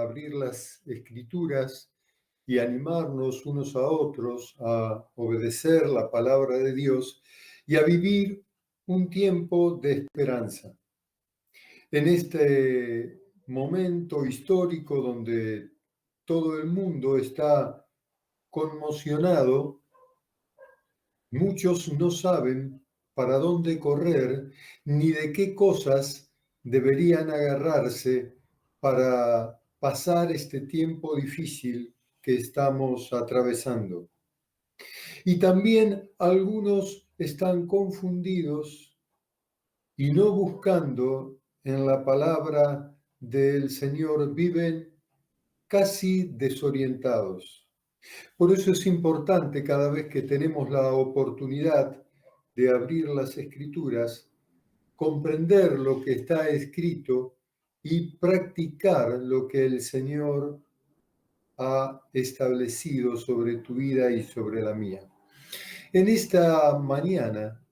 abrir las Escrituras y animarnos unos a otros a obedecer la palabra de Dios y a vivir un tiempo de esperanza. En este momento histórico donde todo el mundo está conmocionado, muchos no saben para dónde correr ni de qué cosas deberían agarrarse para pasar este tiempo difícil que estamos atravesando. Y también algunos están confundidos y no buscando en la palabra del Señor, viven casi desorientados. Por eso es importante cada vez que tenemos la oportunidad de abrir las Escrituras, comprender lo que está escrito y practicar lo que el Señor ha establecido sobre tu vida y sobre la mía. En esta mañana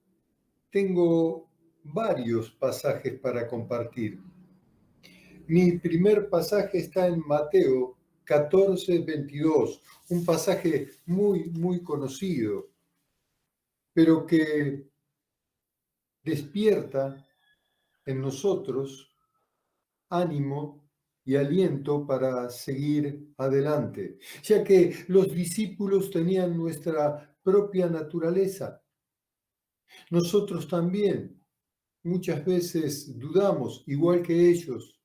tengo varios pasajes para compartir. Mi primer pasaje está en Mateo 14:22, un pasaje muy conocido, pero que despierta en nosotros ánimo y aliento para seguir adelante, ya que los discípulos tenían nuestra propia naturaleza. Nosotros también muchas veces dudamos, igual que ellos.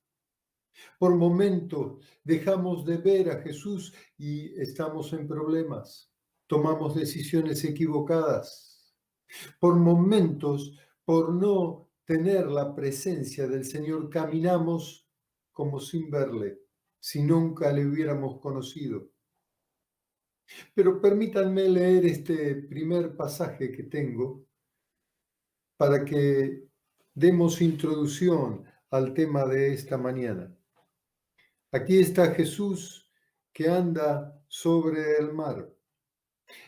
Por momentos dejamos de ver a Jesús y estamos en problemas. Tomamos decisiones equivocadas. Por momentos, por no tener la presencia del Señor, caminamos como sin verle, si nunca le hubiéramos conocido. Pero permítanme leer este primer pasaje que tengo para que demos introducción al tema de esta mañana. Aquí está Jesús que anda sobre el mar.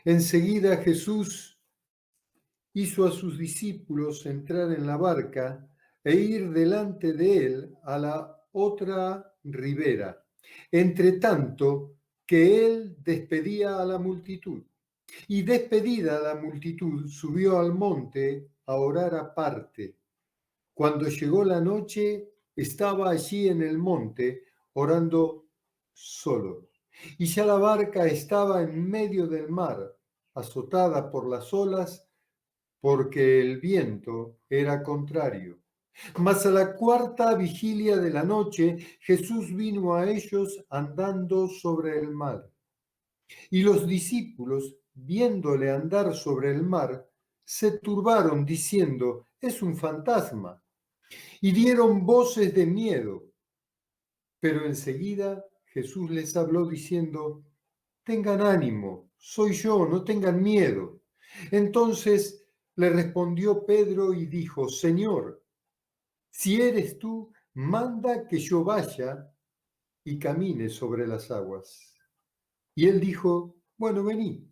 Enseguida Jesús hizo a sus discípulos entrar en la barca e ir delante de él a la otra ribera, entre tanto que él despedía a la multitud. Y despedida la multitud, subió al monte a orar aparte. Cuando llegó la noche, estaba allí en el monte orando solo. Y ya la barca estaba en medio del mar, azotada por las olas, porque el viento era contrario. Mas a la cuarta vigilia de la noche, Jesús vino a ellos andando sobre el mar. Y los discípulos, viéndole andar sobre el mar, se turbaron diciendo, es un fantasma. Y dieron voces de miedo. Pero enseguida Jesús les habló diciendo, tengan ánimo, soy yo, no tengan miedo. Entonces le respondió Pedro y dijo, Señor, si eres tú, manda que yo vaya y camine sobre las aguas. Y él dijo, bueno, vení.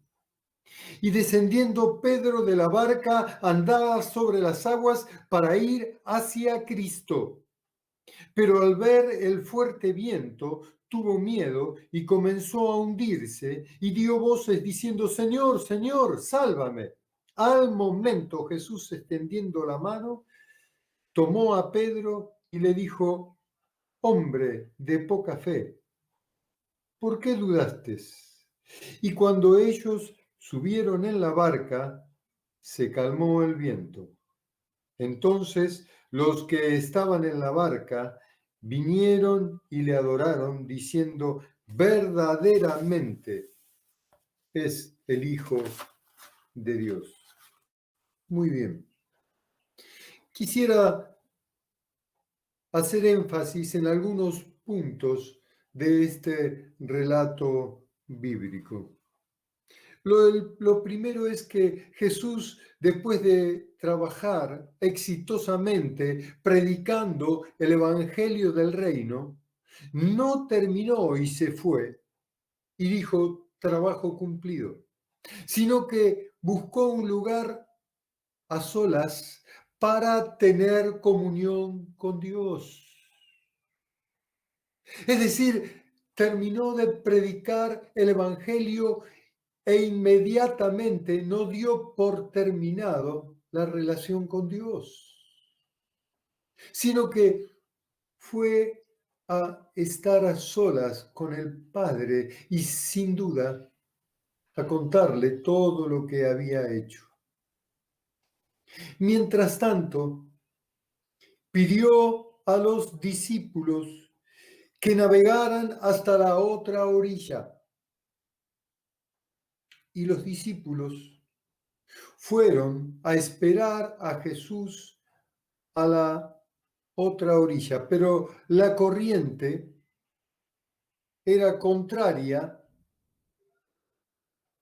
Y descendiendo Pedro de la barca, andaba sobre las aguas para ir hacia Cristo. Pero al ver el fuerte viento, tuvo miedo y comenzó a hundirse y dio voces diciendo, Señor, Señor, sálvame. Al momento Jesús, extendiendo la mano, tomó a Pedro y le dijo, hombre de poca fe, ¿por qué dudaste? Y cuando ellos subieron en la barca, se calmó el viento. Entonces los que estaban en la barca vinieron y le adoraron, diciendo, verdaderamente es el Hijo de Dios. Muy bien. Quisiera hacer énfasis en algunos puntos de este relato bíblico. Lo primero es que Jesús, después de trabajar exitosamente predicando el Evangelio del Reino, no terminó y se fue y dijo, trabajo cumplido, sino que buscó un lugar a solas para tener comunión con Dios. Es decir, terminó de predicar el Evangelio e inmediatamente no dio por terminado la relación con Dios, sino que fue a estar a solas con el Padre y sin duda a contarle todo lo que había hecho. Mientras tanto, pidió a los discípulos que navegaran hasta la otra orilla. Y los discípulos fueron a esperar a Jesús a la otra orilla, pero la corriente era contraria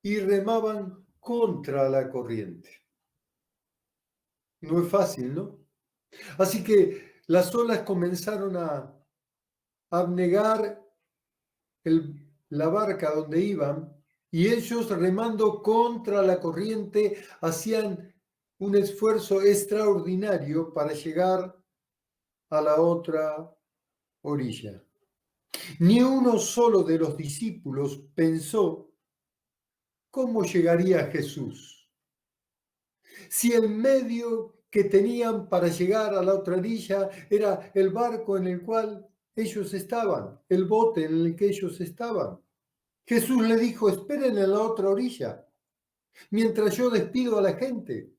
y remaban contra la corriente. No es fácil, ¿no? Así que las olas comenzaron a abnegar la barca donde iban y ellos remando contra la corriente hacían un esfuerzo extraordinario para llegar a la otra orilla. Ni uno solo de los discípulos pensó cómo llegaría Jesús. Si el medio que tenían para llegar a la otra orilla era el barco en el cual ellos estaban, el bote en el que ellos estaban. Jesús le dijo, esperen en la otra orilla, mientras yo despido a la gente.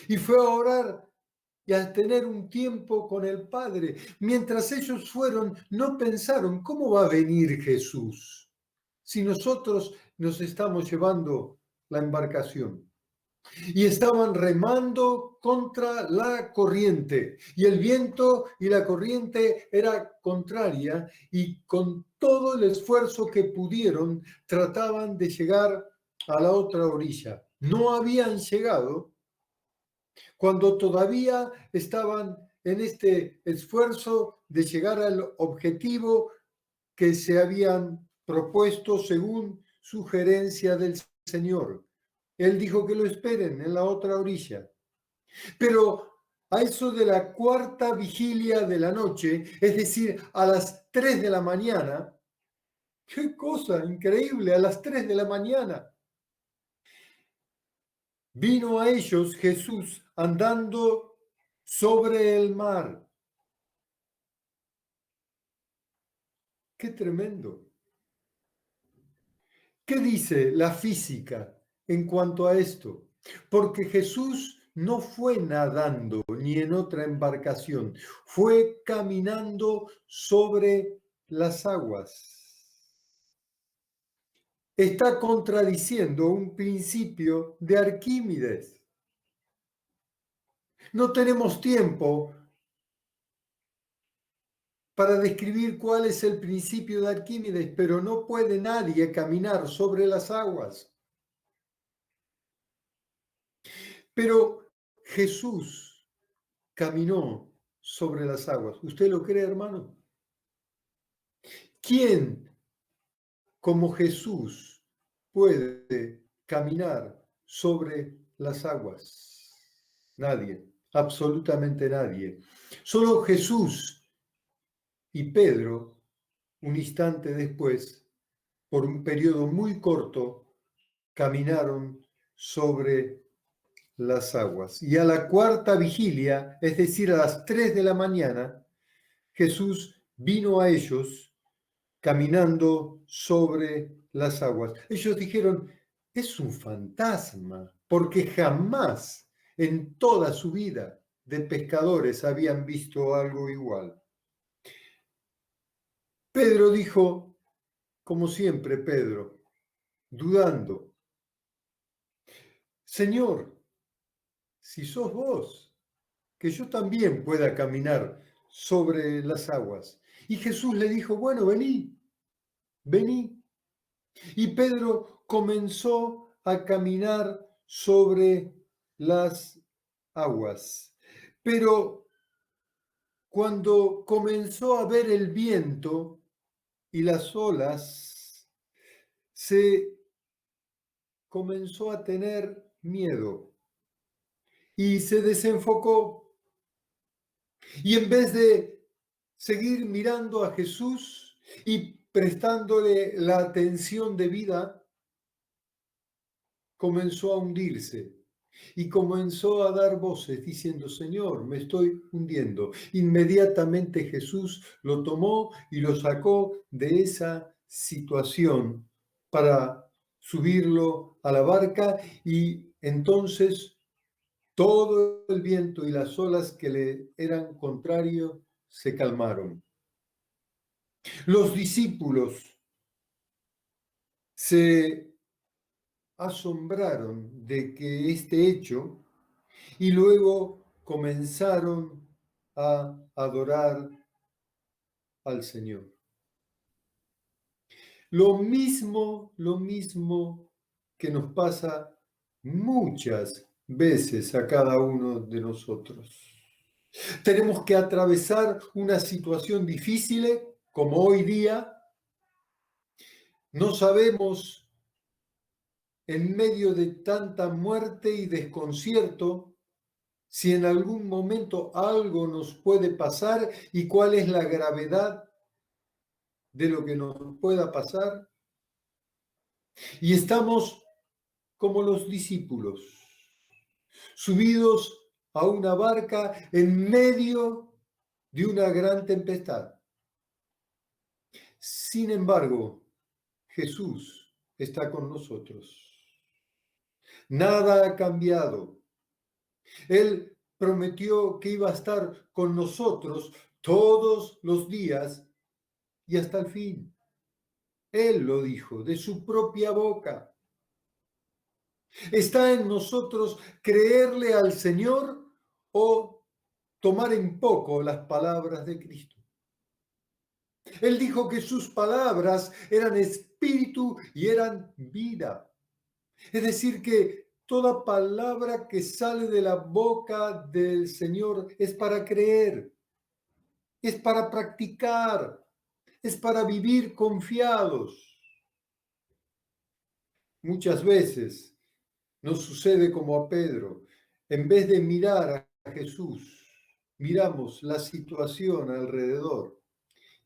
Y fue a orar y a tener un tiempo con el Padre. Mientras ellos fueron, no pensaron, ¿cómo va a venir Jesús si nosotros nos estamos llevando la embarcación? Y estaban remando contra la corriente, y el viento y la corriente era contraria, y con todo el esfuerzo que pudieron trataban de llegar a la otra orilla. No habían llegado cuando todavía estaban en este esfuerzo de llegar al objetivo que se habían propuesto según sugerencia del Señor. Él dijo que lo esperen en la otra orilla. Pero a eso de la cuarta vigilia de la noche, es decir, a las 3 de la mañana, qué cosa increíble, a las 3 de la mañana, vino a ellos Jesús andando sobre el mar. Qué tremendo. ¿Qué dice la física en cuanto a esto? Porque Jesús no fue nadando ni en otra embarcación, fue caminando sobre las aguas. Está contradiciendo un principio de Arquímedes. No tenemos tiempo para describir cuál es el principio de Arquímedes, pero no puede nadie caminar sobre las aguas. Pero Jesús caminó sobre las aguas. ¿Usted lo cree, hermano? ¿Quién como Jesús puede caminar sobre las aguas? Nadie, absolutamente nadie. Solo Jesús y Pedro, un instante después, por un periodo muy corto, caminaron sobre las aguas. Y a la cuarta vigilia, es decir, a las 3 de la mañana, Jesús vino a ellos caminando sobre las aguas. Ellos dijeron, es un fantasma, porque jamás en toda su vida de pescadores habían visto algo igual. Pedro dijo, como siempre Pedro, dudando, Señor, si sos vos, que yo también pueda caminar sobre las aguas. Y Jesús le dijo, bueno, vení, vení. Y Pedro comenzó a caminar sobre las aguas. Pero cuando comenzó a ver el viento y las olas, se comenzó a tener miedo y se desenfocó. Y en vez de seguir mirando a Jesús y prestándole la atención debida, comenzó a hundirse y comenzó a dar voces diciendo, Señor, me estoy hundiendo. Inmediatamente Jesús lo tomó y lo sacó de esa situación para subirlo a la barca y entonces todo el viento y las olas que le eran contrarios se calmaron. Los discípulos se asombraron de que este hecho y luego comenzaron a adorar al Señor. Lo mismo que nos pasa muchas veces a cada uno de nosotros. Tenemos que atravesar una situación difícil como hoy día. No sabemos, en medio de tanta muerte y desconcierto, si en algún momento algo nos puede pasar y cuál es la gravedad de lo que nos pueda pasar. Y estamos como los discípulos, subidos a una barca en medio de una gran tempestad. Sin embargo, Jesús está con nosotros. Nada ha cambiado. Él prometió que iba a estar con nosotros todos los días y hasta el fin. Él lo dijo de su propia boca. Está en nosotros creerle al Señor o tomar en poco las palabras de Cristo. Él dijo que sus palabras eran espíritu y eran vida. Es decir, que toda palabra que sale de la boca del Señor es para creer, es para practicar, es para vivir confiados. Muchas veces nos sucede como a Pedro. En vez de mirar a Jesús, miramos la situación alrededor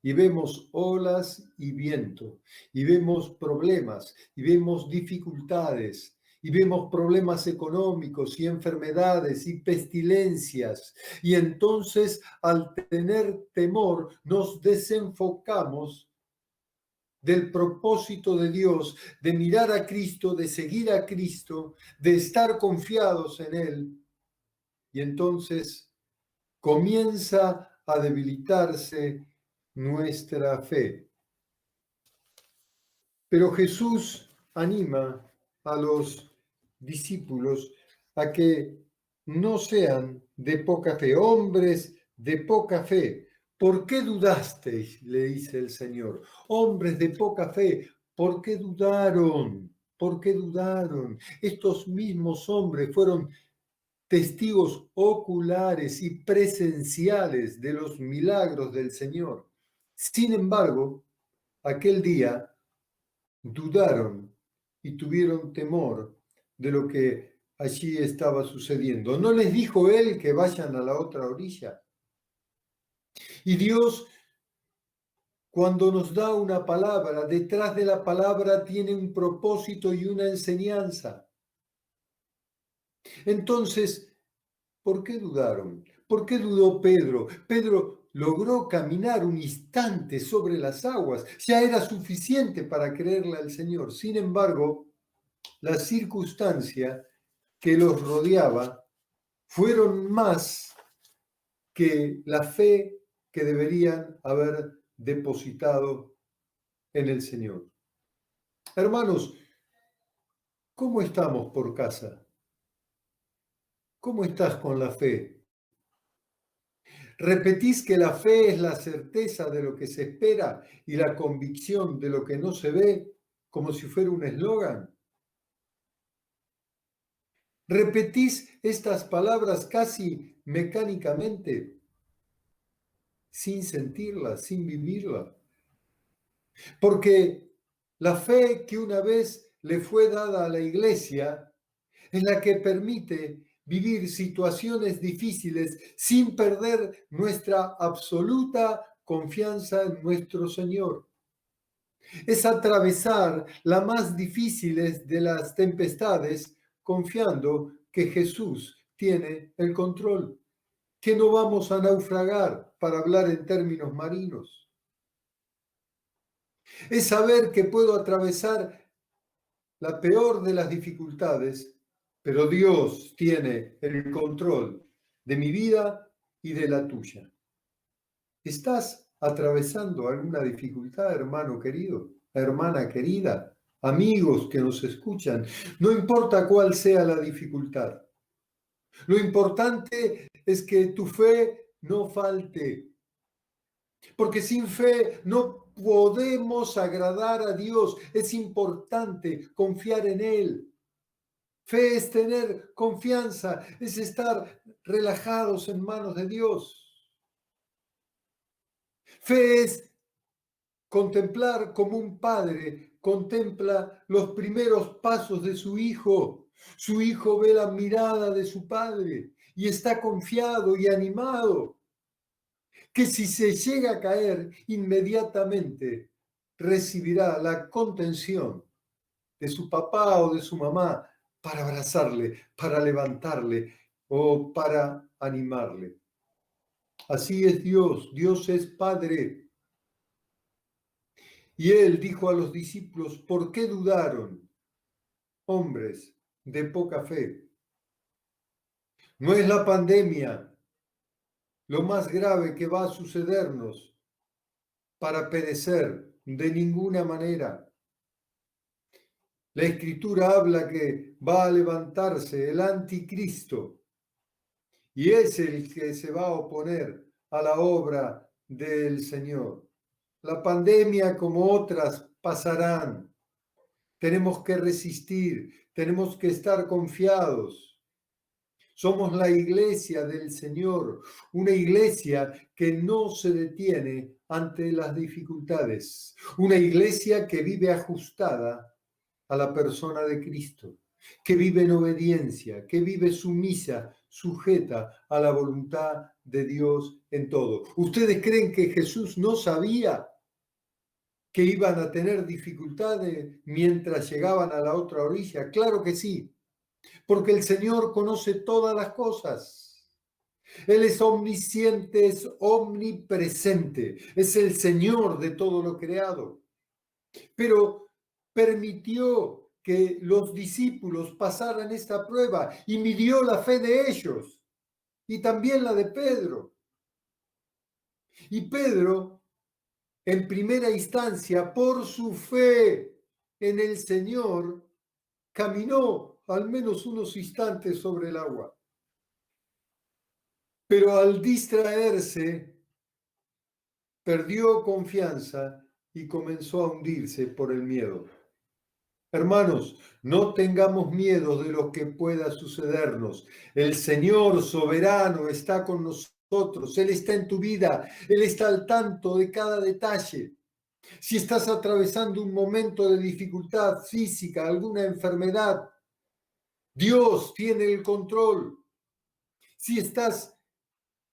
y vemos olas y viento, y vemos problemas, y vemos dificultades, y vemos problemas económicos y enfermedades y pestilencias. Y entonces, al tener temor, nos desenfocamos del propósito de Dios, de mirar a Cristo, de seguir a Cristo, de estar confiados en Él. Y entonces comienza a debilitarse nuestra fe. Pero Jesús anima a los discípulos a que no sean de poca fe, hombres de poca fe. ¿Por qué dudasteis? Le dice el Señor. Hombres de poca fe, ¿por qué dudaron? ¿Por qué dudaron? Estos mismos hombres fueron testigos oculares y presenciales de los milagros del Señor. Sin embargo, aquel día dudaron y tuvieron temor de lo que allí estaba sucediendo. ¿No les dijo él que vayan a la otra orilla? Y Dios, cuando nos da una palabra, detrás de la palabra tiene un propósito y una enseñanza. Entonces, ¿por qué dudaron? ¿Por qué dudó Pedro? Pedro logró caminar un instante sobre las aguas. Ya era suficiente para creerle al Señor. Sin embargo, la circunstancia que los rodeaba fueron más que la fe que deberían haber depositado en el Señor. Hermanos, ¿cómo estamos por casa? ¿Cómo estás con la fe? ¿Repetís que la fe es la certeza de lo que se espera y la convicción de lo que no se ve, como si fuera un eslogan? ¿Repetís estas palabras casi mecánicamente, sin sentirlas, sin vivirlas? Porque la fe que una vez le fue dada a la Iglesia es la que permite vivir situaciones difíciles sin perder nuestra absoluta confianza en nuestro Señor. Es atravesar la más difíciles de las tempestades confiando que Jesús tiene el control, que no vamos a naufragar, para hablar en términos marinos. Es saber que puedo atravesar la peor de las dificultades, pero Dios tiene el control de mi vida y de la tuya. ¿Estás atravesando alguna dificultad, hermano querido, hermana querida, amigos que nos escuchan? No importa cuál sea la dificultad. Lo importante es que tu fe no falte, porque sin fe no podemos agradar a Dios. Es importante confiar en Él. Fe es tener confianza, es estar relajados en manos de Dios. Fe es contemplar como un padre contempla los primeros pasos de su hijo. Su hijo ve la mirada de su padre y está confiado y animado, que si se llega a caer, inmediatamente recibirá la contención de su papá o de su mamá para abrazarle, para levantarle o para animarle. Así es Dios, Dios es Padre. Y él dijo a los discípulos: ¿por qué dudaron, hombres de poca fe? No es la pandemia lo más grave que va a sucedernos para perecer, de ninguna manera. La Escritura habla que va a levantarse el anticristo y es el que se va a oponer a la obra del Señor. La pandemia, como otras, pasarán. Tenemos que resistir, tenemos que estar confiados. Somos la iglesia del Señor, una iglesia que no se detiene ante las dificultades, una iglesia que vive ajustada a la persona de Cristo, que vive en obediencia, que vive sumisa, sujeta a la voluntad de Dios en todo. ¿Ustedes creen que Jesús no sabía que iban a tener dificultades mientras llegaban a la otra orilla? Claro que sí, porque el Señor conoce todas las cosas. Él es omnisciente, es omnipresente, es el Señor de todo lo creado. Pero permitió que los discípulos pasaran esta prueba y midió la fe de ellos y también la de Pedro. Y Pedro, en primera instancia, por su fe en el Señor, caminó al menos unos instantes sobre el agua. Pero al distraerse, perdió confianza y comenzó a hundirse por el miedo. Hermanos, no tengamos miedo de lo que pueda sucedernos. El Señor soberano está con nosotros. Él está en tu vida. Él está al tanto de cada detalle. Si estás atravesando un momento de dificultad física, alguna enfermedad, Dios tiene el control. Si estás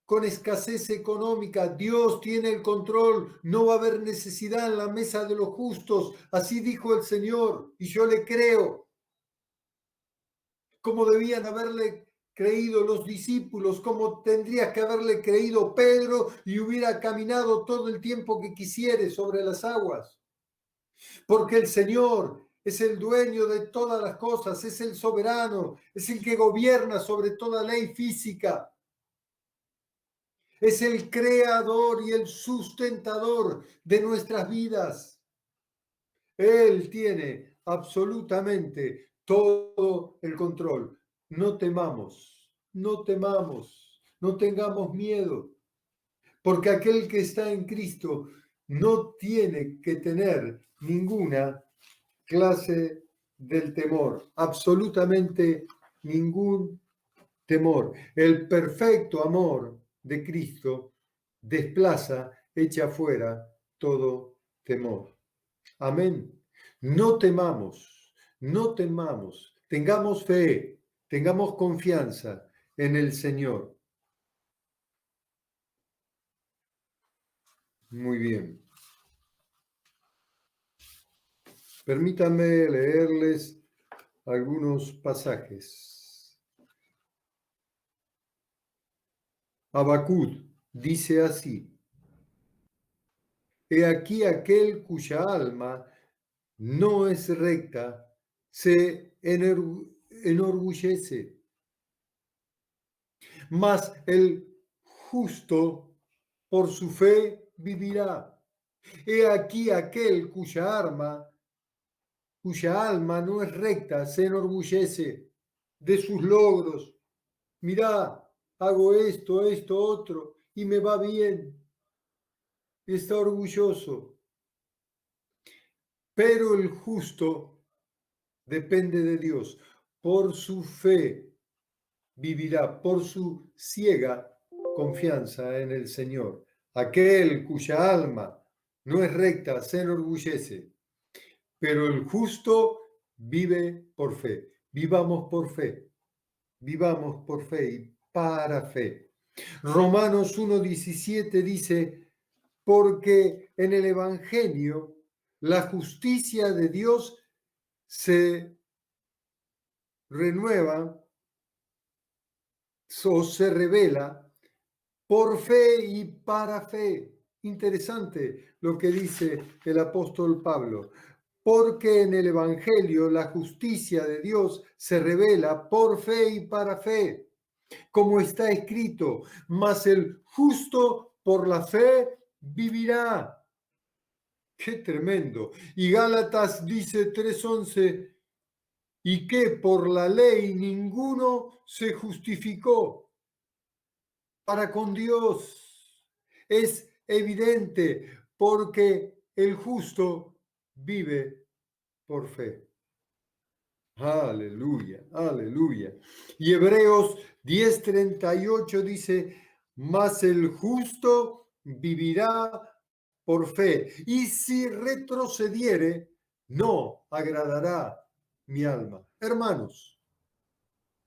con escasez económica, Dios tiene el control. No va a haber necesidad en la mesa de los justos. Así dijo el Señor, y yo le creo. Como debían haberle creído los discípulos, como tendrías que haberle creído Pedro y hubiera caminado todo el tiempo que quisiere sobre las aguas. Porque el Señor es el dueño de todas las cosas, es el soberano, es el que gobierna sobre toda ley física. Es el creador y el sustentador de nuestras vidas. Él tiene absolutamente todo el control. No temamos, no temamos, no tengamos miedo, porque aquel que está en Cristo no tiene que tener ninguna clase del temor, absolutamente ningún temor. El perfecto amor de Cristo desplaza, echa fuera todo temor. Amén. No temamos, no temamos, tengamos fe, tengamos confianza en el Señor. Muy bien. Permítanme leerles algunos pasajes. Habacuc dice así: He aquí aquel cuya alma no es recta, se enorgullece, mas el justo por su fe vivirá. He aquí aquel cuya alma no es recta, se enorgullece de sus logros. Mirá, hago esto, esto, otro, y me va bien. Está orgulloso. Pero el justo depende de Dios. Por su fe vivirá, por su ciega confianza en el Señor. Aquel cuya alma no es recta se enorgullece, pero el justo vive por fe. Vivamos por fe, vivamos por fe y para fe. Romanos 1:17 dice, porque en el Evangelio la justicia de Dios se renueva o se revela por fe y para fe. Interesante lo que dice el apóstol Pablo. Porque en el Evangelio la justicia de Dios se revela por fe y para fe. Como está escrito, mas el justo por la fe vivirá. Qué tremendo. Y Gálatas dice 3:11, y que por la ley ninguno se justificó para con Dios. Es evidente porque el justo vive por fe. Aleluya, aleluya. Y Hebreos 10:38 dice, mas el justo vivirá por fe, y si retrocediere, no agradará mi alma. Hermanos,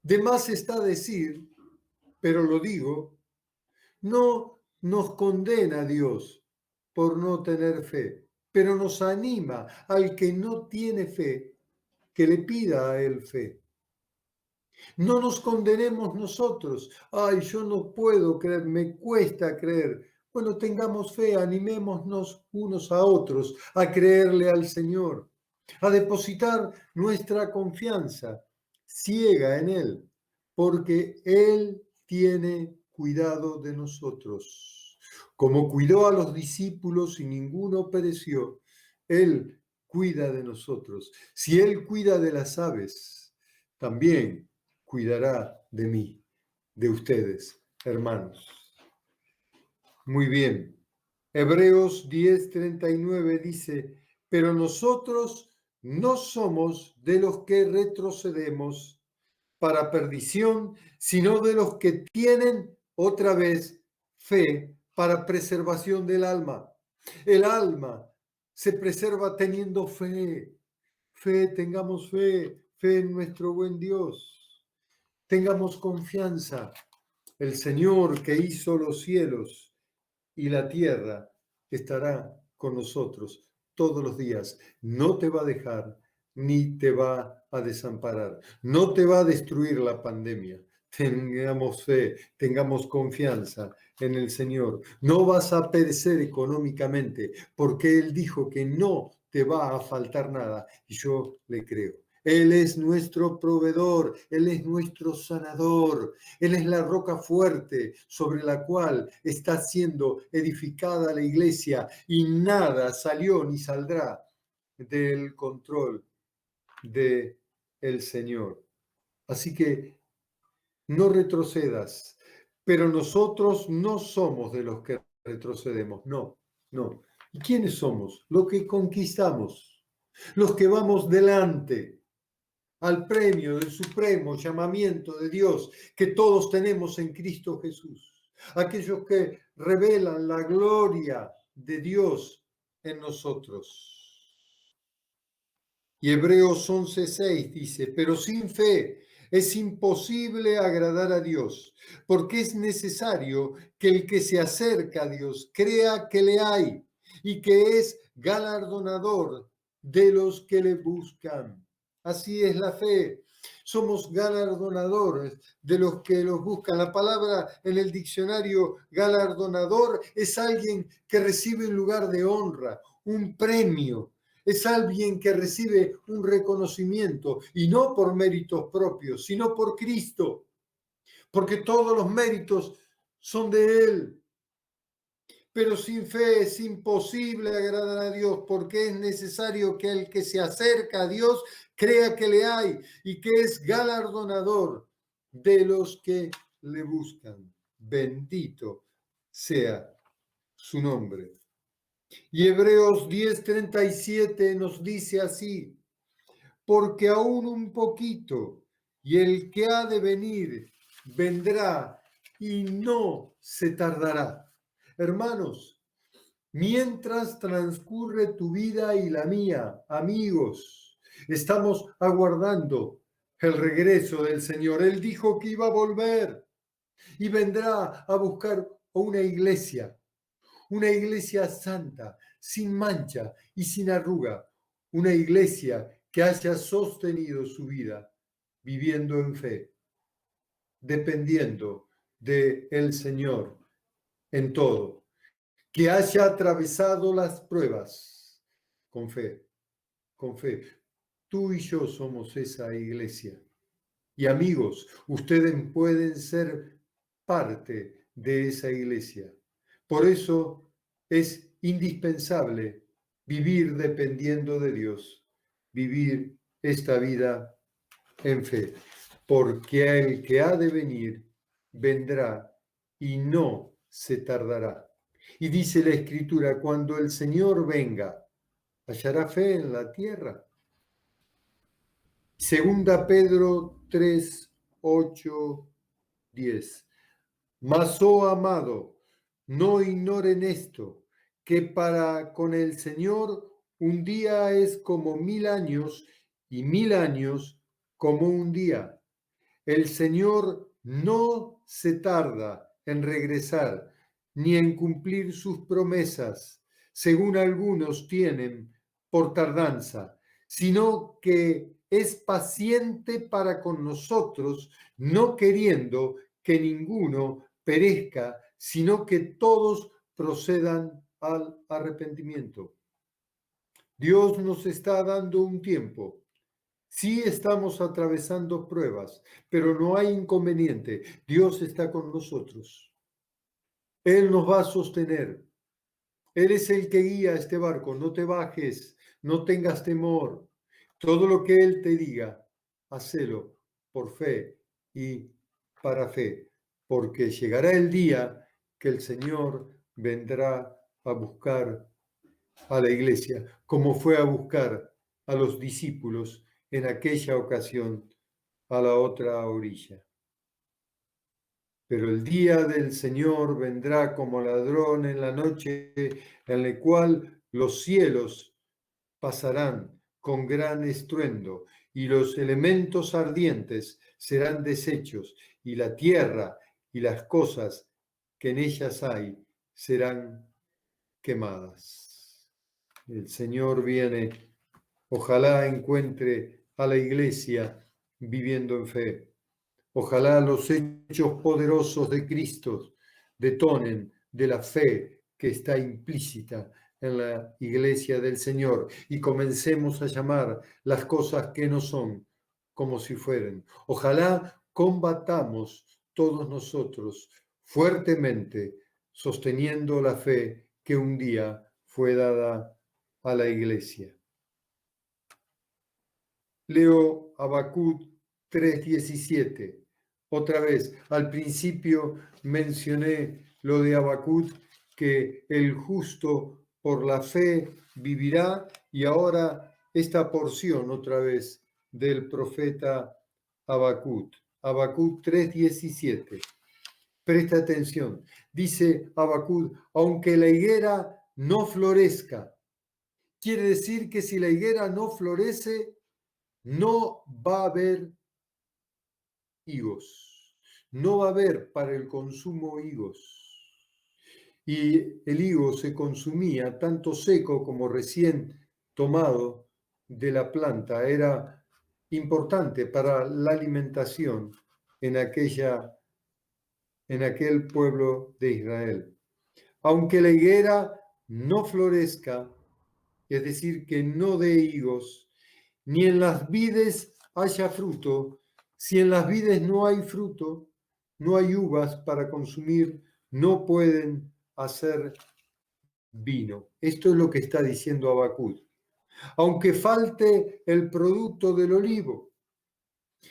de más está decir, pero lo digo, no nos condena Dios por no tener fe, pero nos anima al que no tiene fe, que le pida a él fe. No nos condenemos nosotros. Ay, yo no puedo creer, me cuesta creer. Bueno, tengamos fe, animémonos unos a otros a creerle al Señor, a depositar nuestra confianza ciega en Él, porque Él tiene cuidado de nosotros. Como cuidó a los discípulos y ninguno pereció, Él cuida de nosotros. Si Él cuida de las aves, también cuidará de mí, de ustedes, hermanos. Muy bien. Hebreos 10:39 dice, pero nosotros no somos de los que retrocedemos para perdición, sino de los que tienen otra vez fe para preservación del alma. El alma se preserva teniendo fe. Fe, tengamos fe en nuestro buen Dios. Tengamos confianza. El Señor que hizo los cielos y la tierra estará con nosotros todos los días. No te va a dejar ni te va a desamparar. No te va a destruir la pandemia. Tengamos fe, tengamos confianza en el Señor. No vas a perecer económicamente porque Él dijo que no te va a faltar nada y yo le creo. Él es nuestro proveedor, Él es nuestro sanador, Él es la roca fuerte sobre la cual está siendo edificada la iglesia y nada salió ni saldrá del control de el Señor. Así que no retrocedas, pero nosotros no somos de los que retrocedemos, no, no. ¿Y quiénes somos? Los que conquistamos, los que vamos delante al premio del supremo llamamiento de Dios que todos tenemos en Cristo Jesús. Aquellos que revelan la gloria de Dios en nosotros. Y Hebreos 11:6 dice, pero sin fe es imposible agradar a Dios, porque es necesario que el que se acerca a Dios crea que le hay y que es galardonador de los que le buscan. Así es la fe. Somos galardonadores de los que los buscan. La palabra en el diccionario galardonador es alguien que recibe un lugar de honra, un premio. Es alguien que recibe un reconocimiento y no por méritos propios, sino por Cristo, porque todos los méritos son de Él. Pero sin fe es imposible agradar a Dios, porque es necesario que el que se acerca a Dios crea que le hay y que es galardonador de los que le buscan. Bendito sea su nombre. Y Hebreos 10:37 nos dice así: porque aún un poquito, y el que ha de venir vendrá y no se tardará. Hermanos, mientras transcurre tu vida y la mía, amigos, estamos aguardando el regreso del Señor. Él dijo que iba a volver y vendrá a buscar una iglesia santa, sin mancha y sin arruga, una iglesia que haya sostenido su vida viviendo en fe, dependiendo del Señor en todo, que haya atravesado las pruebas con fe, con fe. Tú y yo somos esa iglesia. Y amigos, ustedes pueden ser parte de esa iglesia. Por eso es indispensable vivir dependiendo de Dios, vivir esta vida en fe, porque el que ha de venir vendrá y no se tardará. Y dice la Escritura, cuando el Señor venga, ¿hallará fe en la tierra? Segunda Pedro 3, 8, 10. Mas, oh amado, no ignoren esto, que para con el Señor un día es como 1000 años y 1000 años como un día. El Señor no se tarda en regresar ni en cumplir sus promesas, según algunos tienen por tardanza, sino que es paciente para con nosotros, no queriendo que ninguno perezca, sino que todos procedan al arrepentimiento. Dios nos está dando un tiempo. Sí estamos atravesando pruebas, pero no hay inconveniente. Dios está con nosotros. Él nos va a sostener. Él es el que guía este barco. No te bajes, no tengas temor. Todo lo que Él te diga, hacelo por fe y para fe, porque llegará el día que el Señor vendrá a buscar a la iglesia, como fue a buscar a los discípulos en aquella ocasión a la otra orilla. Pero el día del Señor vendrá como ladrón en la noche, en el cual los cielos pasarán con gran estruendo, y los elementos ardientes serán deshechos, y la tierra y las cosas que en ellas hay serán quemadas. El Señor viene, ojalá encuentre a la iglesia viviendo en fe. Ojalá los hechos poderosos de Cristo detonen de la fe que está implícita en la iglesia del Señor y comencemos a llamar las cosas que no son como si fueran. Ojalá combatamos todos nosotros fuertemente, sosteniendo la fe que un día fue dada a la iglesia. Leo Habacuc 3:17. Otra vez, al principio mencioné lo de Habacuc, que el justo por la fe vivirá, y ahora esta porción otra vez del profeta Habacuc. Habacuc 3:17. Presta atención. Dice Habacuc, aunque la higuera no florezca, quiere decir que si la higuera no florece, no va a haber higos, no va a haber para el consumo higos. Y el higo se consumía tanto seco como recién tomado de la planta era importante para la alimentación en aquel pueblo de Israel. Aunque la higuera no florezca, es decir, que no dé higos, ni en las vides haya fruto, si en las vides no hay fruto, no hay uvas para consumir, no pueden hacer vino. Esto es lo que está diciendo Habacuc. Aunque falte el producto del olivo,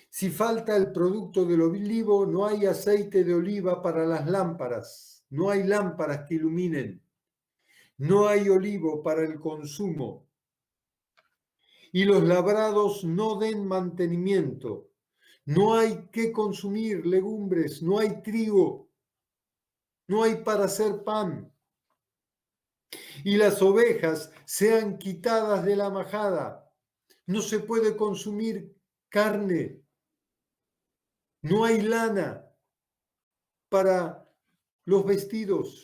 si falta el producto del olivo, no hay aceite de oliva para las lámparas, no hay lámparas que iluminen, no hay olivo para el consumo, y los labrados no den mantenimiento, no hay que consumir legumbres, no hay trigo, no hay para hacer pan, y las ovejas sean quitadas de la majada, no se puede consumir carne, no hay lana para los vestidos.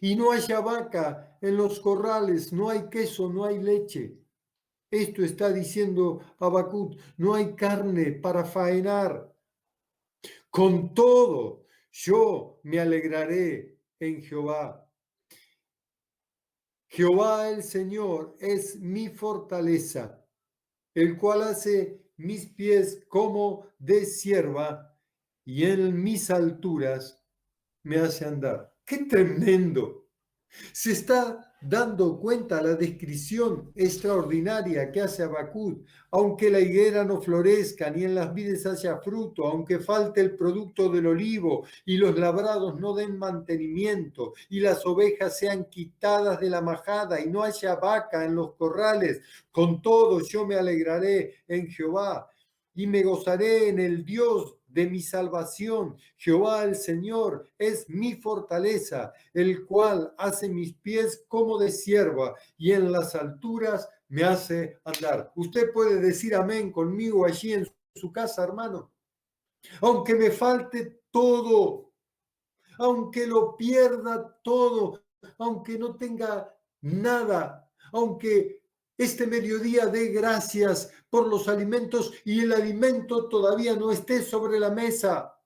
Y no haya vaca en los corrales, no hay queso, no hay leche. Esto está diciendo Habacuc, no hay carne para faenar. Con todo, yo me alegraré en Jehová. Jehová el Señor es mi fortaleza, el cual hace mis pies como de sierva y en mis alturas me hace andar. ¡Qué tremendo! Se está dando cuenta la descripción extraordinaria que hace Habacuc. Aunque la higuera no florezca, ni en las vides haya fruto, aunque falte el producto del olivo y los labrados no den mantenimiento y las ovejas sean quitadas de la majada y no haya vaca en los corrales, con todo yo me alegraré en Jehová y me gozaré en el Dios de mi salvación. Jehová el Señor es mi fortaleza, el cual hace mis pies como de sierva y en las alturas me hace andar. Usted puede decir amén conmigo allí en su casa, hermano. Aunque me falte todo, aunque lo pierda todo, aunque no tenga nada, aunque este mediodía dé gracias por los alimentos y el alimento todavía no esté sobre la mesa.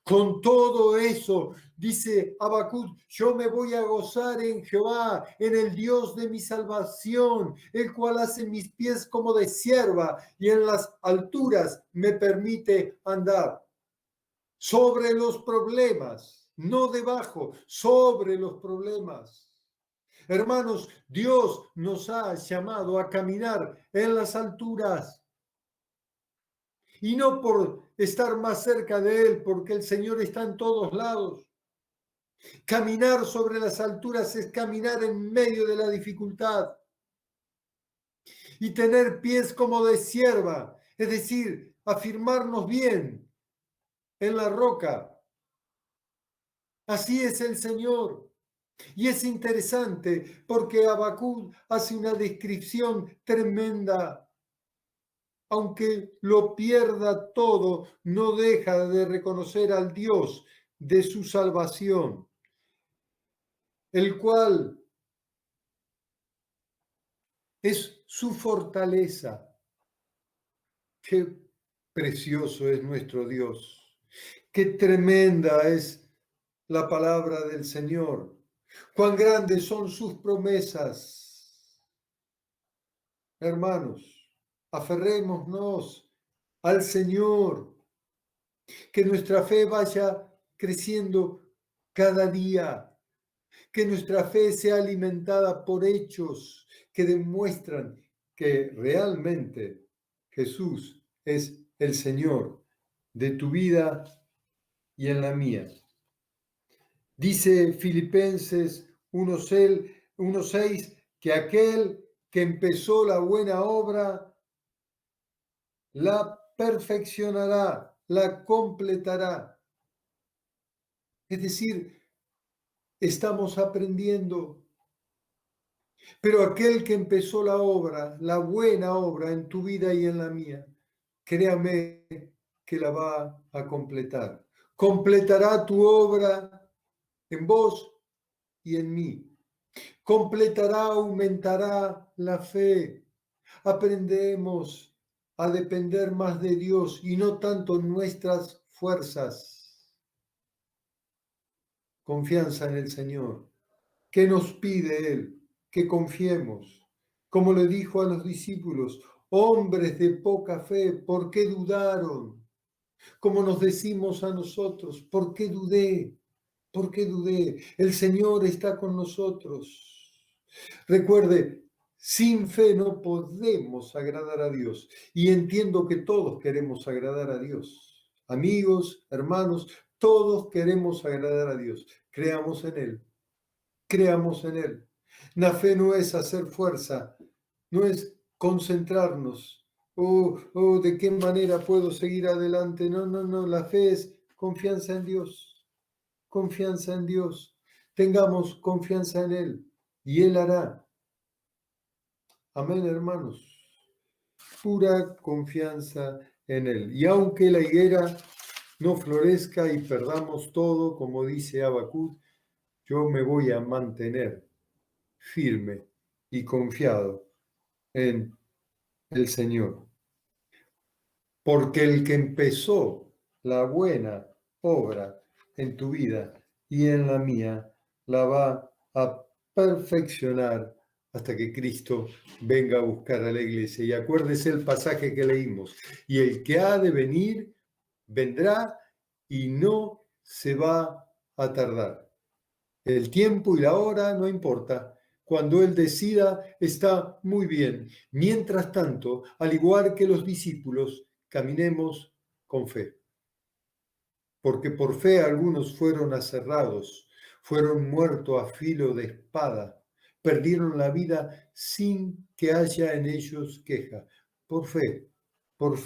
Con todo eso, dice Habacuc, yo me voy a gozar en Jehová, en el Dios de mi salvación, el cual hace mis pies como de sierva y en las alturas me permite andar. Sobre los problemas, no debajo, sobre los problemas. Hermanos, Dios nos ha llamado a caminar en las alturas y no por estar más cerca de Él, porque el Señor está en todos lados. Caminar sobre las alturas es caminar en medio de la dificultad y tener pies como de sierva, es decir, afirmarnos bien en la roca. Así es el Señor. Y es interesante porque Habacuc hace una descripción tremenda. Aunque lo pierda todo, no deja de reconocer al Dios de su salvación, el cual es su fortaleza. Qué precioso es nuestro Dios. Qué tremenda es la palabra del Señor. Cuán grandes son sus promesas. Hermanos, aferrémonos al Señor, que nuestra fe vaya creciendo cada día, que nuestra fe sea alimentada por hechos que demuestran que realmente Jesús es el Señor de tu vida y en la mía. Dice Filipenses 1:6 que aquel que empezó la buena obra la perfeccionará, la completará. Es decir, estamos aprendiendo, pero aquel que empezó la obra, la buena obra en tu vida y en la mía, créame que la va a completar. Completará tu obra en vos y en mí. completará, aumentará la fe. Aprendemos a depender más de Dios y no tanto en nuestras fuerzas. Confianza en el Señor. ¿Qué nos pide Él? Que confiemos. Como le dijo a los discípulos, hombres de poca fe, ¿por qué dudaron? Como nos decimos a nosotros, ¿por qué dudé? ¿Por qué dudé? El Señor está con nosotros. Recuerde, sin fe no podemos agradar a Dios. Y entiendo que todos queremos agradar a Dios. Amigos, hermanos, todos queremos agradar a Dios. Creamos en Él. Creamos en Él. La fe no es hacer fuerza, no es concentrarnos. ¿De qué manera puedo seguir adelante? No, no, no. La fe es confianza en Dios. Confianza en Dios. Tengamos confianza en Él y Él hará. Amén, hermanos. Pura confianza en Él. Y aunque la higuera no florezca y perdamos todo, como dice Habacuc, yo me voy a mantener firme y confiado en el Señor. Porque el que empezó la buena obra en tu vida y en la mía, la va a perfeccionar hasta que Cristo venga a buscar a la iglesia. Y acuérdese el pasaje que leímos. Y el que ha de venir, vendrá y no se va a tardar. El tiempo y la hora no importa. Cuando Él decida, está muy bien. Mientras tanto, al igual que los discípulos, caminemos con fe. Porque por fe algunos fueron aserrados, fueron muertos a filo de espada, perdieron la vida sin que haya en ellos queja. Por fe,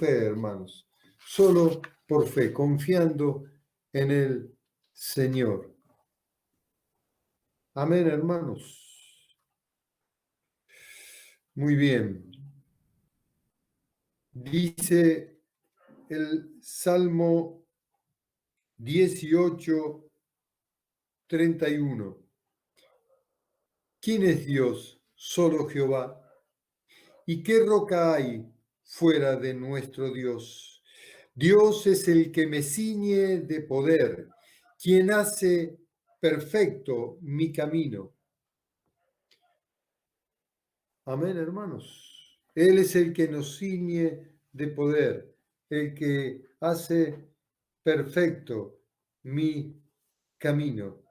hermanos. Solo por fe, confiando en el Señor. Amén, hermanos. Muy bien. Dice el Salmo 18:31. ¿Quién es Dios? Solo Jehová. ¿Y qué roca hay fuera de nuestro Dios? Dios es el que me ciñe de poder, quien hace perfecto mi camino. Amén, hermanos. Él es el que nos ciñe de poder, el que hace perfecto mi camino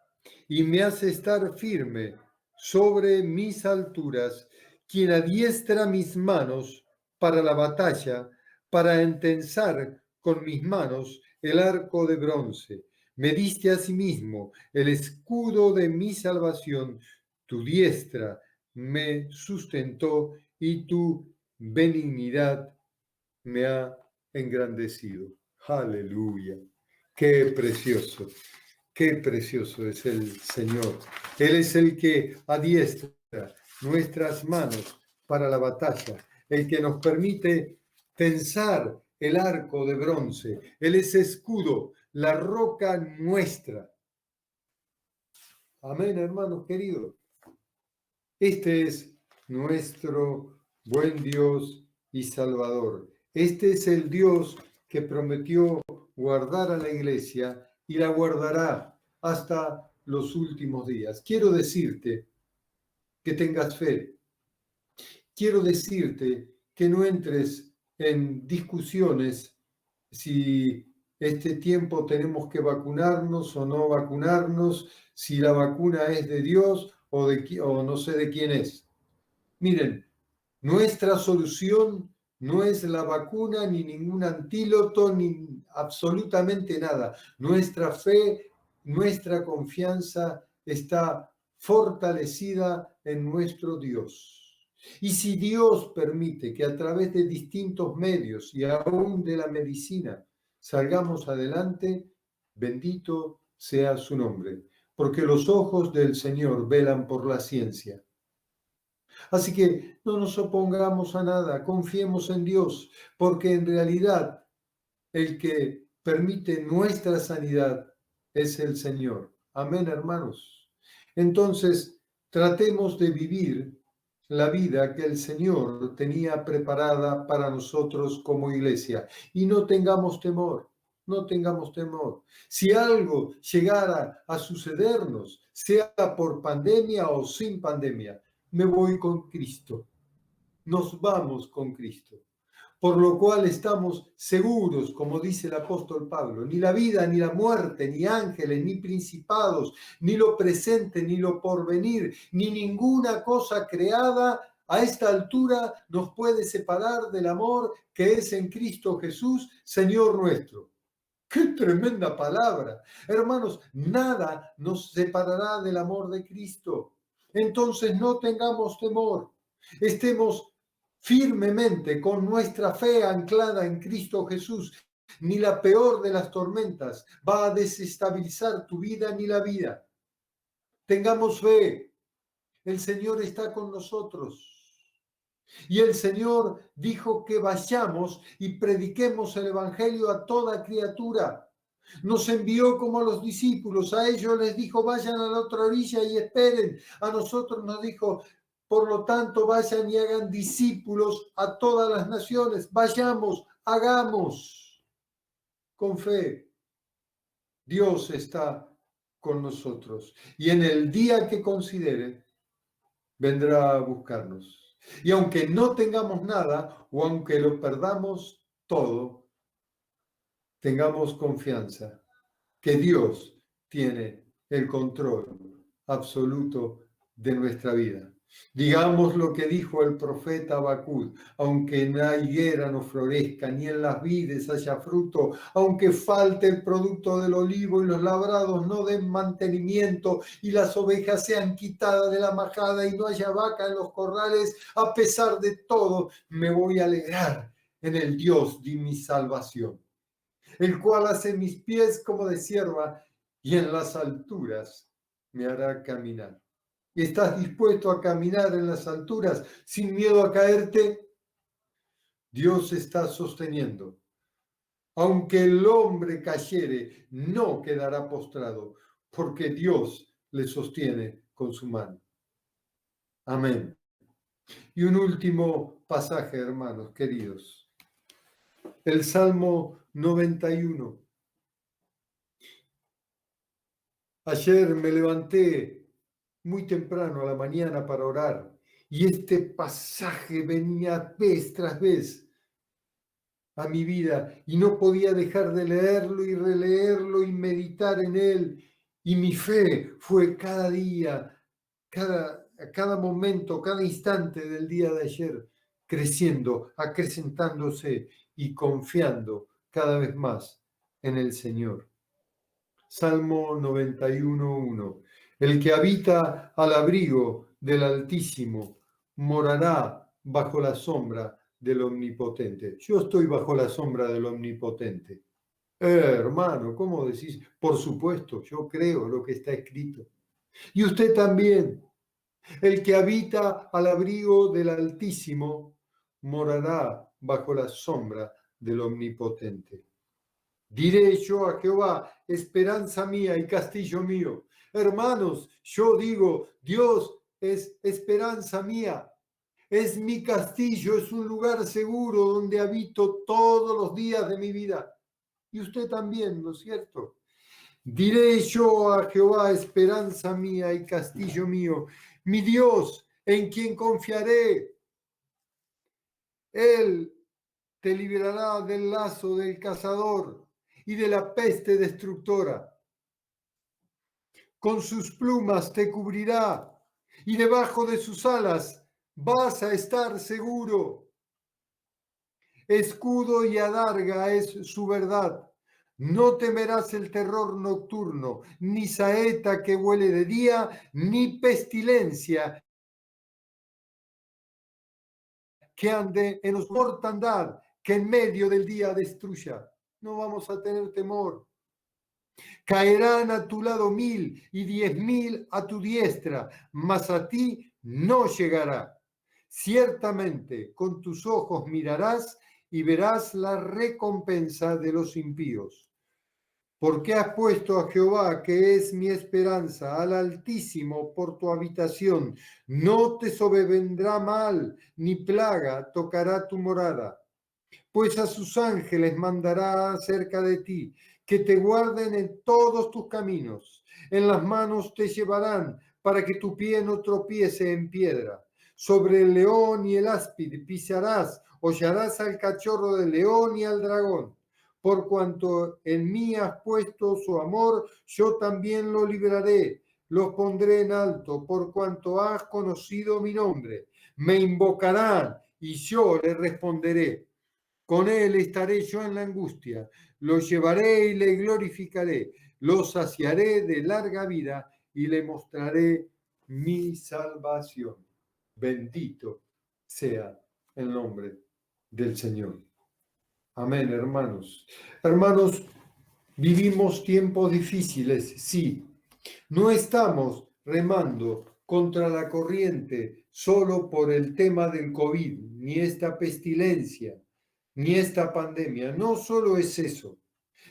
y me hace estar firme sobre mis alturas, quien adiestra mis manos para la batalla, para entensar con mis manos el arco de bronce. Me diste asimismo el escudo de mi salvación, tu diestra me sustentó y tu benignidad me ha engrandecido. Aleluya. Qué precioso. Qué precioso es el Señor. Él es el que adiestra nuestras manos para la batalla, el que nos permite tensar el arco de bronce. Él es escudo, la roca nuestra. Amén, hermanos queridos. Este es nuestro buen Dios y Salvador. Este es el Dios que prometió guardar a la iglesia y la guardará hasta los últimos días. Quiero decirte que tengas fe. Quiero decirte que no entres en discusiones si este tiempo tenemos que vacunarnos o no vacunarnos, si la vacuna es de Dios o no sé de quién es. Miren, nuestra solución no es la vacuna, ni ningún antídoto, ni absolutamente nada. Nuestra fe, nuestra confianza está fortalecida en nuestro Dios. Y si Dios permite que a través de distintos medios y aún de la medicina salgamos adelante, bendito sea su nombre, porque los ojos del Señor velan por la ciencia. Así que no nos opongamos a nada, confiemos en Dios, porque en realidad el que permite nuestra sanidad es el Señor. Amén, hermanos. Entonces, Tratemos de vivir la vida que el Señor tenía preparada para nosotros como iglesia y no tengamos temor, no tengamos temor. Si algo llegara a sucedernos, sea por pandemia o sin pandemia, me voy con Cristo, nos vamos con Cristo. Por lo cual estamos seguros, como dice el apóstol Pablo, ni la vida, ni la muerte, ni ángeles, ni principados, ni lo presente, ni lo porvenir, ni ninguna cosa creada a esta altura nos puede separar del amor que es en Cristo Jesús, Señor nuestro. ¡Qué tremenda palabra! Hermanos, nada nos separará del amor de Cristo. Entonces no tengamos temor, estemos firmemente con nuestra fe anclada en Cristo Jesús. Ni la peor de las tormentas va a desestabilizar tu vida ni la vida. Tengamos fe. El Señor está con nosotros. Y el Señor dijo que vayamos y prediquemos el Evangelio a toda criatura. Nos envió como a los discípulos. A ellos les dijo, vayan a la otra orilla y esperen. A nosotros nos dijo, por lo tanto, vayan y hagan discípulos a todas las naciones. Vayamos, hagamos con fe. Dios está con nosotros. Y en el día que considere, vendrá a buscarnos. Y aunque no tengamos nada o aunque lo perdamos todo, tengamos confianza que Dios tiene el control absoluto de nuestra vida. Digamos lo que dijo el profeta Habacuc: aunque en la higuera no florezca, ni en las vides haya fruto, aunque falte el producto del olivo y los labrados no den mantenimiento y las ovejas sean quitadas de la majada y no haya vaca en los corrales, a pesar de todo me voy a alegrar en el Dios de mi salvación, el cual hace mis pies como de cierva y en las alturas me hará caminar. ¿Estás dispuesto a caminar en las alturas sin miedo a caerte? Dios está sosteniendo. Aunque el hombre cayere, no quedará postrado, porque Dios le sostiene con su mano. Amén. Y un último pasaje, hermanos queridos. El Salmo 91. Ayer me levanté muy temprano a la mañana para orar y este pasaje venía vez tras vez a mi vida y no podía dejar de leerlo y releerlo y meditar en él, y mi fe fue cada día, cada momento, cada instante del día de ayer creciendo, acrecentándose y confiando cada vez más en el Señor. Salmo 91:1. El que habita al abrigo del Altísimo morará bajo la sombra del Omnipotente. Yo estoy bajo la sombra del Omnipotente. Hermano, ¿cómo decís? Por supuesto, yo creo lo que está escrito. Y usted también. El que habita al abrigo del Altísimo morará bajo la sombra del Omnipotente. Diré yo a Jehová, esperanza mía y castillo mío. Hermanos, yo digo, Dios es esperanza mía, es mi castillo, es un lugar seguro donde habito todos los días de mi vida. Y usted también, ¿no es cierto? Diré yo a Jehová, esperanza mía y castillo mío, mi Dios, en quien confiaré. Él te librará del lazo del cazador y de la peste destructora. Con sus plumas te cubrirá y debajo de sus alas vas a estar seguro. Escudo y adarga es su verdad. No temerás el terror nocturno, ni saeta que huele de día, ni pestilencia que ande en mortandad, que en medio del día destruya. No vamos a tener temor. Caerán a tu lado 1000 y 10.000 a tu diestra, mas a ti no llegará. Ciertamente con tus ojos mirarás y verás la recompensa de los impíos. Porque has puesto a Jehová, que es mi esperanza, al Altísimo por tu habitación. No te sobrevendrá mal, ni plaga tocará tu morada. Pues a sus ángeles mandará acerca de ti, que te guarden en todos tus caminos. En las manos te llevarán para que tu pie no tropiece en piedra. Sobre el león y el áspid pisarás, hollarás al cachorro del león y al dragón. Por cuanto en mí has puesto su amor, yo también lo libraré. Los pondré en alto, por cuanto has conocido mi nombre. Me invocarán y yo les responderé. Con él estaré yo en la angustia, lo llevaré y le glorificaré, lo saciaré de larga vida y le mostraré mi salvación. Bendito sea el nombre del Señor. Amén, hermanos. Hermanos, vivimos tiempos difíciles, sí. No estamos remando contra la corriente solo por el tema del COVID, ni esta pestilencia, ni esta pandemia. No solo es eso.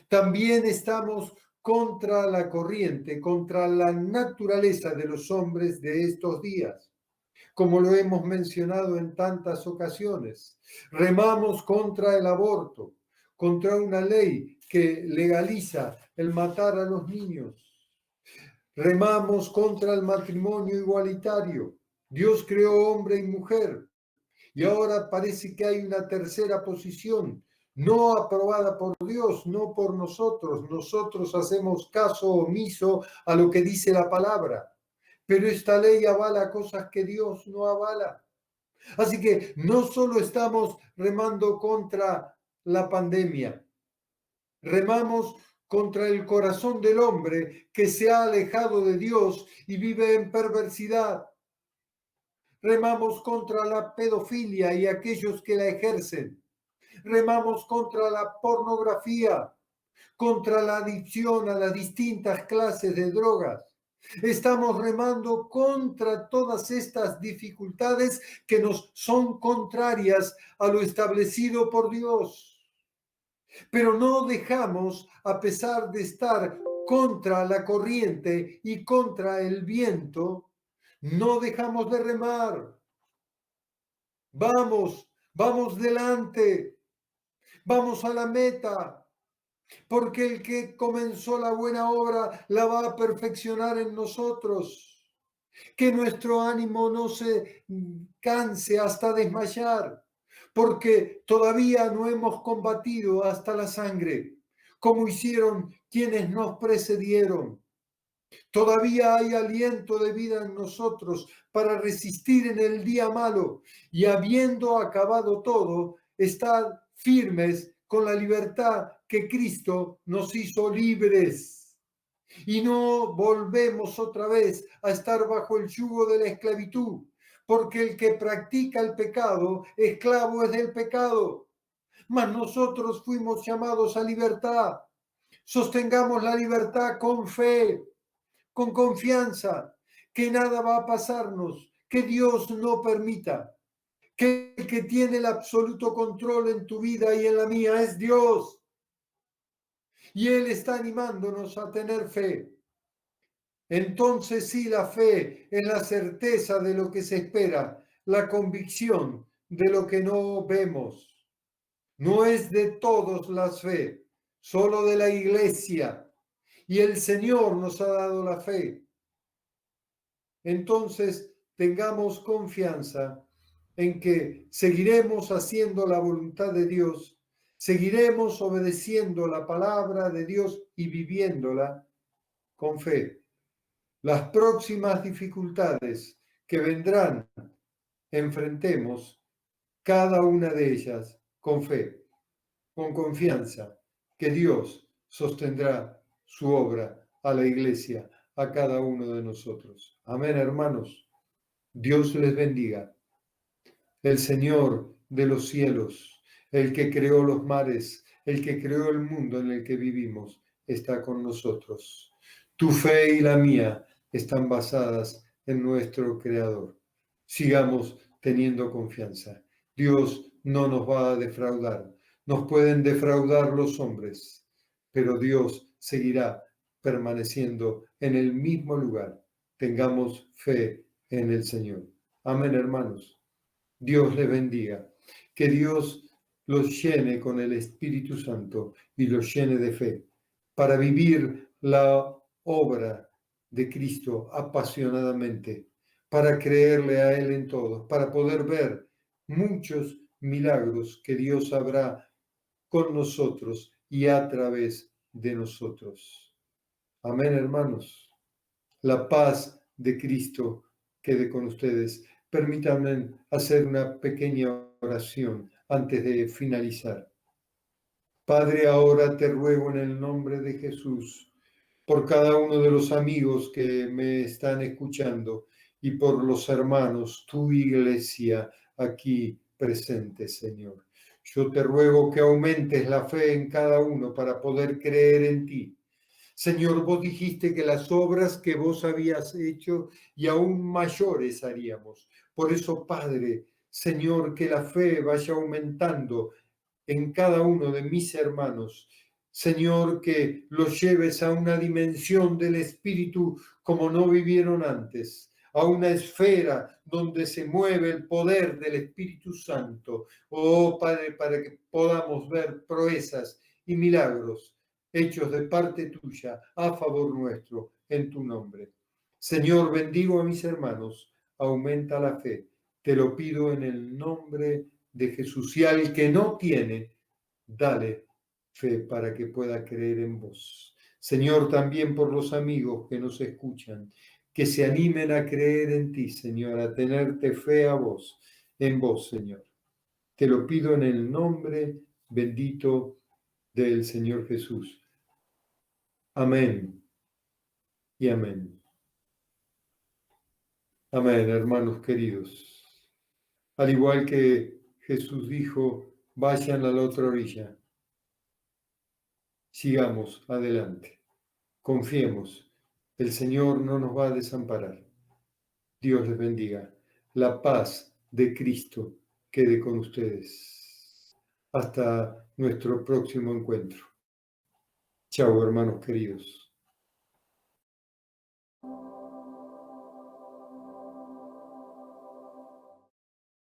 También estamos contra la corriente, contra la naturaleza de los hombres de estos días, como lo hemos mencionado en tantas ocasiones. Remamos contra el aborto, contra una ley que legaliza el matar a los niños. Remamos contra el matrimonio igualitario. Dios creó hombre y mujer y ahora parece que hay una tercera posición, no aprobada por Dios, no por nosotros. Nosotros hacemos caso omiso a lo que dice la palabra, pero esta ley avala cosas que Dios no avala. Así que no solo estamos remando contra la pandemia, remamos contra el corazón del hombre que se ha alejado de Dios y vive en perversidad. Remamos contra la pedofilia y aquellos que la ejercen. Remamos contra la pornografía, contra la adicción a las distintas clases de drogas. Estamos remando contra todas estas dificultades que nos son contrarias a lo establecido por Dios. Pero no dejamos, a pesar de estar contra la corriente y contra el viento, no dejamos de remar. Vamos, vamos delante, vamos a la meta, porque el que comenzó la buena obra la va a perfeccionar en nosotros. Que nuestro ánimo no se canse hasta desmayar, porque todavía no hemos combatido hasta la sangre, como hicieron quienes nos precedieron. Todavía hay aliento de vida en nosotros para resistir en el día malo y habiendo acabado todo, estar firmes con la libertad que Cristo nos hizo libres. Y no volvemos otra vez a estar bajo el yugo de la esclavitud, porque el que practica el pecado, esclavo es del pecado. Mas nosotros fuimos llamados a libertad. Sostengamos la libertad con fe, con confianza, que nada va a pasarnos, que Dios no permita, que el que tiene el absoluto control en tu vida y en la mía es Dios. Y Él está animándonos a tener fe. Entonces sí, la fe es la certeza de lo que se espera, la convicción de lo que no vemos. No es de todos la fe, solo de la iglesia. Y el Señor nos ha dado la fe. Entonces tengamos confianza en que seguiremos haciendo la voluntad de Dios, seguiremos obedeciendo la palabra de Dios y viviéndola con fe. Las próximas dificultades que vendrán, enfrentemos cada una de ellas con fe, con confianza, que Dios sostendrá su obra a la iglesia, a cada uno de nosotros. Amén, hermanos. Dios les bendiga. El Señor de los cielos, el que creó los mares, el que creó el mundo en el que vivimos, está con nosotros. Tu fe y la mía están basadas en nuestro Creador. Sigamos teniendo confianza. Dios no nos va a defraudar. Nos pueden defraudar los hombres, pero Dios seguirá permaneciendo en el mismo lugar. Tengamos fe en el Señor. Amén, hermanos. Dios les bendiga. Que Dios los llene con el Espíritu Santo y los llene de fe para vivir la obra de Cristo apasionadamente, para creerle a Él en todo, para poder ver muchos milagros que Dios habrá con nosotros y a través de nosotros. Amén, hermanos. La paz de Cristo quede con ustedes. Permítanme hacer una pequeña oración antes de finalizar. Padre, ahora te ruego en el nombre de Jesús por cada uno de los amigos que me están escuchando y por los hermanos, tu iglesia aquí presente, Señor. Yo te ruego que aumentes la fe en cada uno para poder creer en ti. Señor, vos dijiste que las obras que vos habías hecho y aún mayores haríamos. Por eso, Padre, Señor, que la fe vaya aumentando en cada uno de mis hermanos. Señor, que los lleves a una dimensión del Espíritu como no vivieron antes, a una esfera donde se mueve el poder del Espíritu Santo. Oh, Padre, para que podamos ver proezas y milagros hechos de parte tuya a favor nuestro, en tu nombre. Señor, bendigo a mis hermanos, aumenta la fe. Te lo pido en el nombre de Jesús. Y al que no tiene, dale fe para que pueda creer en vos. Señor, también por los amigos que nos escuchan, que se animen a creer en ti, Señor, a tenerte fe a vos, en vos, Señor. Te lo pido en el nombre bendito del Señor Jesús. Amén y amén. Amén, hermanos queridos. Al igual que Jesús dijo, vayan a la otra orilla. Sigamos adelante. Confiemos. El Señor no nos va a desamparar. Dios les bendiga. La paz de Cristo quede con ustedes. Hasta nuestro próximo encuentro. Chao, hermanos queridos.